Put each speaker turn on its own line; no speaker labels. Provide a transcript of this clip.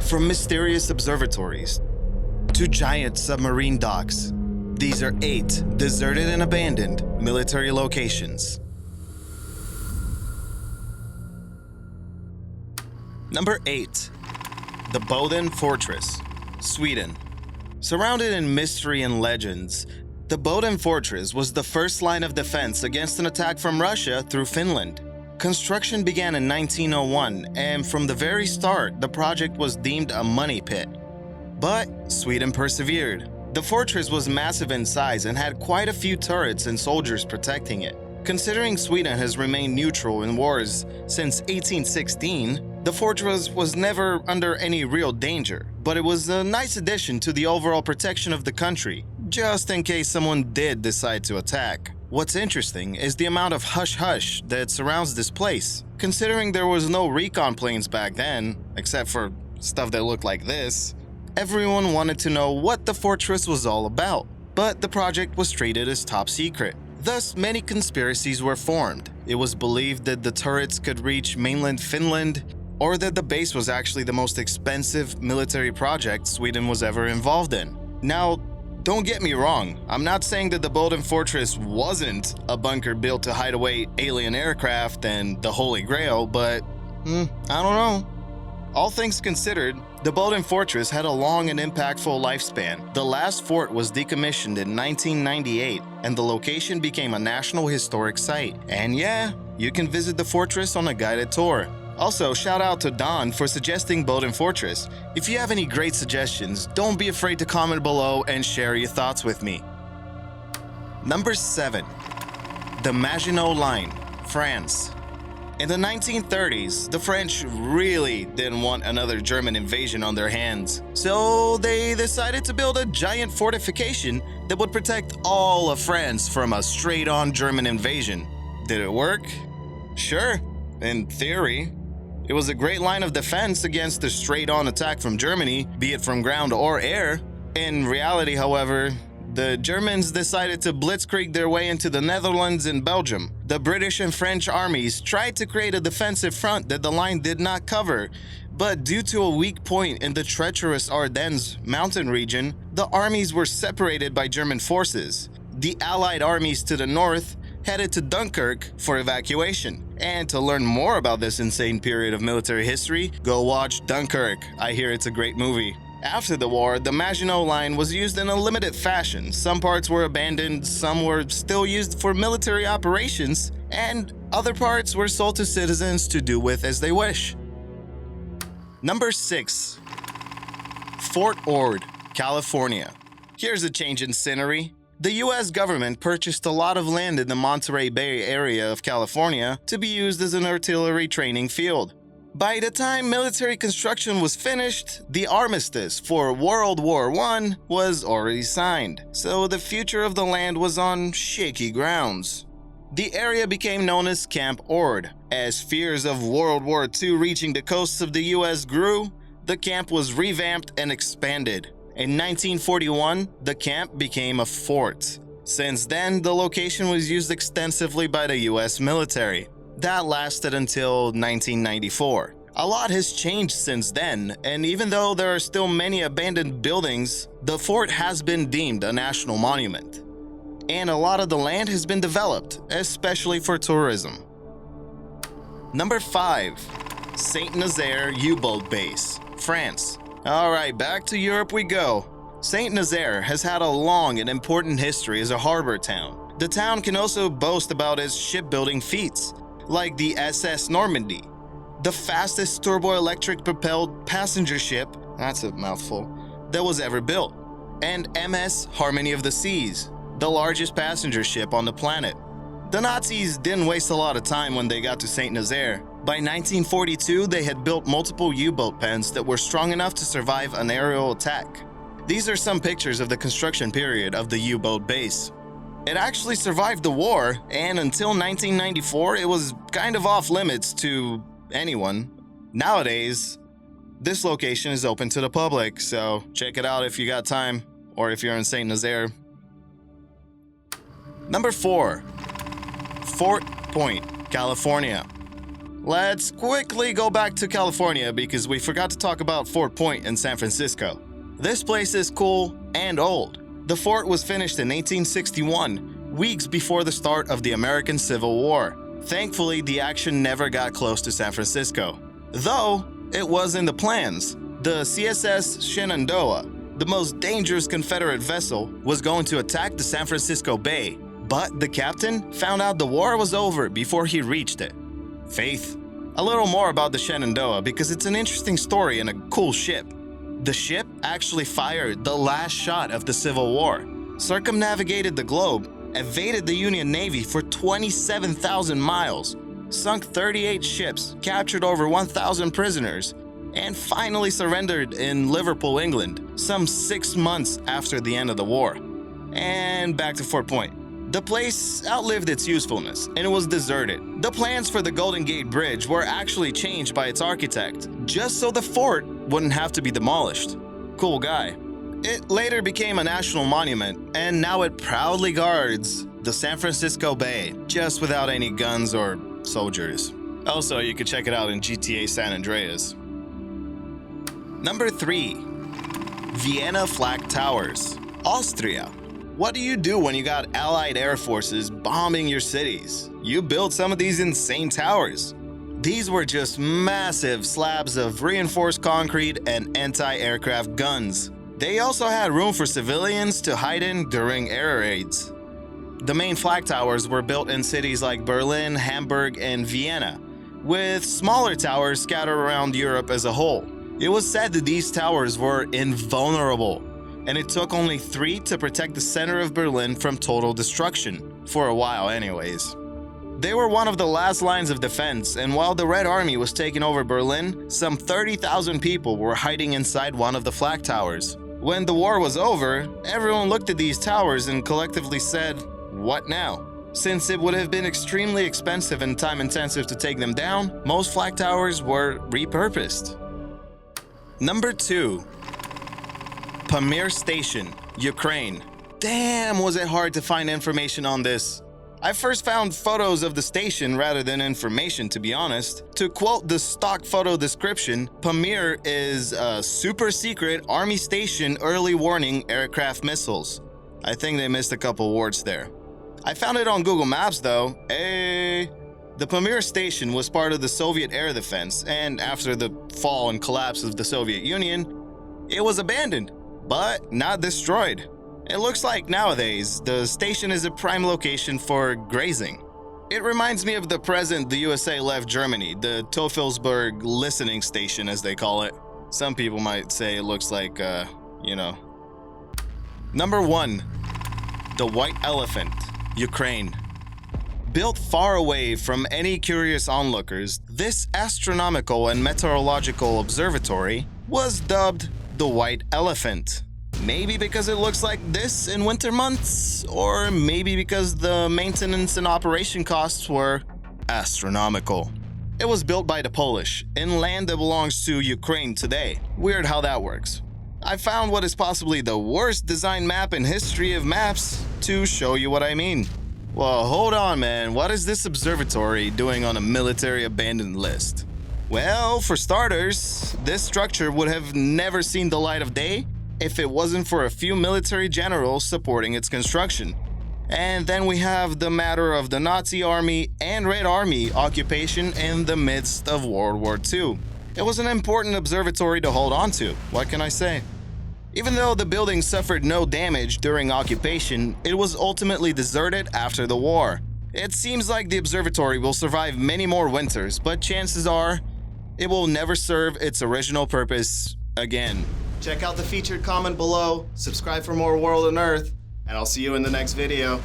From mysterious observatories to giant submarine docks, these are 8 deserted and abandoned military locations. Number 8. The Bowden Fortress, Sweden. Surrounded in mystery and legends, the Bowden Fortress was the first line of defense against an attack from Russia through Finland. Construction began in 1901, and from the very start, the project was deemed a money pit. But Sweden persevered. The fortress was massive in size and had quite a few turrets and soldiers protecting it. Considering Sweden has remained neutral in wars since 1816, the fortress was never under any real danger, but it was a nice addition to the overall protection of the country, just in case someone did decide to attack. What's interesting is the amount of hush-hush that surrounds this place. Considering there was no recon planes back then, except for stuff that looked like this, everyone wanted to know what the fortress was all about. But the project was treated as top secret. Thus, many conspiracies were formed. It was believed that the turrets could reach mainland Finland, or that the base was actually the most expensive military project Sweden was ever involved in. Now, don't get me wrong, I'm not saying that the Bowden Fortress wasn't a bunker built to hide away alien aircraft and the Holy Grail, but I don't know. All things considered, the Bowden Fortress had a long and impactful lifespan. The last fort was decommissioned in 1998, and the location became a National Historic Site. And yeah, you can visit the fortress on a guided tour. Also, shout out to Don for suggesting Bowden Fortress. If you have any great suggestions, don't be afraid to comment below and share your thoughts with me. Number 7. The Maginot Line, France. In the 1930s, the French really didn't want another German invasion on their hands. So they decided to build a giant fortification that would protect all of France from a straight-on German invasion. Did it work? Sure, in theory. It was a great line of defense against the straight-on attack from Germany, be it from ground or air. In reality, however, the Germans decided to blitzkrieg their way into the Netherlands and Belgium. The British and French armies tried to create a defensive front that the line did not cover, but due to a weak point in the treacherous Ardennes mountain region, the armies were separated by German forces. The Allied armies to the north headed to Dunkirk for evacuation. And to learn more about this insane period of military history, go watch Dunkirk. I hear it's a great movie. After the war, the Maginot Line was used in a limited fashion. Some parts were abandoned, some were still used for military operations, and other parts were sold to citizens to do with as they wish. Number 6. Fort Ord, California. Here's a change in scenery. The US government purchased a lot of land in the Monterey Bay area of California to be used as an artillery training field. By the time military construction was finished, the armistice for World War I was already signed, so the future of the land was on shaky grounds. The area became known as Camp Ord. As fears of World War II reaching the coasts of the US grew, the camp was revamped and expanded. In 1941, the camp became a fort. Since then, the location was used extensively by the US military. That lasted until 1994. A lot has changed since then, and even though there are still many abandoned buildings, the fort has been deemed a national monument. And a lot of the land has been developed, especially for tourism. Number 5. St. Nazaire U-boat Base, France. Alright, back to Europe we go. St. Nazaire has had a long and important history as a harbor town. The town can also boast about its shipbuilding feats, like the SS Normandy, the fastest turboelectric propelled passenger ship, that's a mouthful, that was ever built, and MS Harmony of the Seas, the largest passenger ship on the planet. The Nazis didn't waste a lot of time when they got to St. Nazaire. By 1942, they had built multiple U-boat pens that were strong enough to survive an aerial attack. These are some pictures of the construction period of the U-boat base. It actually survived the war, and until 1994, it was kind of off limits to anyone. Nowadays, this location is open to the public, so check it out if you got time, or if you're in St. Nazaire. Number 4. Fort Point, California. let's quickly go back to California because we forgot to talk about Fort Point in San Francisco. This place is cool and old. The fort was finished in 1861, weeks before the start of the American Civil War. Thankfully, the action never got close to San Francisco. Though, it was in the plans. The Css Shenandoah, the most dangerous Confederate vessel, was going to attack the San Francisco Bay, but the captain found out the war was over before he reached it. Faith. A little more about the Shenandoah because it's an interesting story and a cool ship. The ship actually fired the last shot of the Civil War, circumnavigated the globe, evaded the Union Navy for 27,000 miles, sunk 38 ships, captured over 1,000 prisoners, and finally surrendered in Liverpool, England, some 6 months after the end of the war. And back to Fort Point. The place outlived its usefulness, and it was deserted. The plans for the Golden Gate Bridge were actually changed by its architect, just so the fort wouldn't have to be demolished. Cool guy. It later became a national monument, and now it proudly guards the San Francisco Bay, just without any guns or soldiers. Also, you could check it out in GTA San Andreas. Number 3. Vienna Flak Towers, Austria. What do you do when you got Allied air forces bombing your cities? You build some of these insane towers. These were just massive slabs of reinforced concrete and anti-aircraft guns. They also had room for civilians to hide in during air raids. The main flak towers were built in cities like Berlin, Hamburg, and Vienna, with smaller towers scattered around Europe as a whole. It was said that these towers were invulnerable, and it took only 3 to protect the center of Berlin from total destruction, for a while anyways. They were one of the last lines of defense, and while the Red Army was taking over Berlin, some 30,000 people were hiding inside one of the flak towers. When the war was over, everyone looked at these towers and collectively said, "What now?" Since it would have been extremely expensive and time-intensive to take them down, most flak towers were repurposed. Number 2. Tamir Station, Ukraine. Damn, was it hard to find information on this. I first found photos of the station rather than information, to be honest. To quote the stock photo description, Tamir is a super secret army station early warning aircraft missiles. I think they missed a couple words there. I found it on Google Maps though. The Tamir station was part of the Soviet air defense, and after the fall and collapse of the Soviet Union, it was abandoned, but not destroyed. It looks like nowadays, the station is a prime location for grazing. It reminds me of the present the USA left Germany, the Teufelsberg listening station as they call it. Some people might say it looks like, Number 1. The White Elephant, Ukraine. Built far away from any curious onlookers, this astronomical and meteorological observatory was dubbed the White Elephant. Maybe because it looks like this in winter months, or maybe because the maintenance and operation costs were astronomical. It was built by the Polish, in land that belongs to Ukraine today. Weird how that works. I found what is possibly the worst design map in history of maps to show you what I mean. Well, hold on, man. What is this observatory doing on a military abandoned list? Well, for starters, this structure would have never seen the light of day if it wasn't for a few military generals supporting its construction. And then we have the matter of the Nazi Army and Red Army occupation in the midst of World War II. It was an important observatory to hold on to, what can I say? Even though the building suffered no damage during occupation, it was ultimately deserted after the war. It seems like the observatory will survive many more winters, but chances are it will never serve its original purpose again. Check out the featured comment below, subscribe for more World and Earth, and I'll see you in the next video.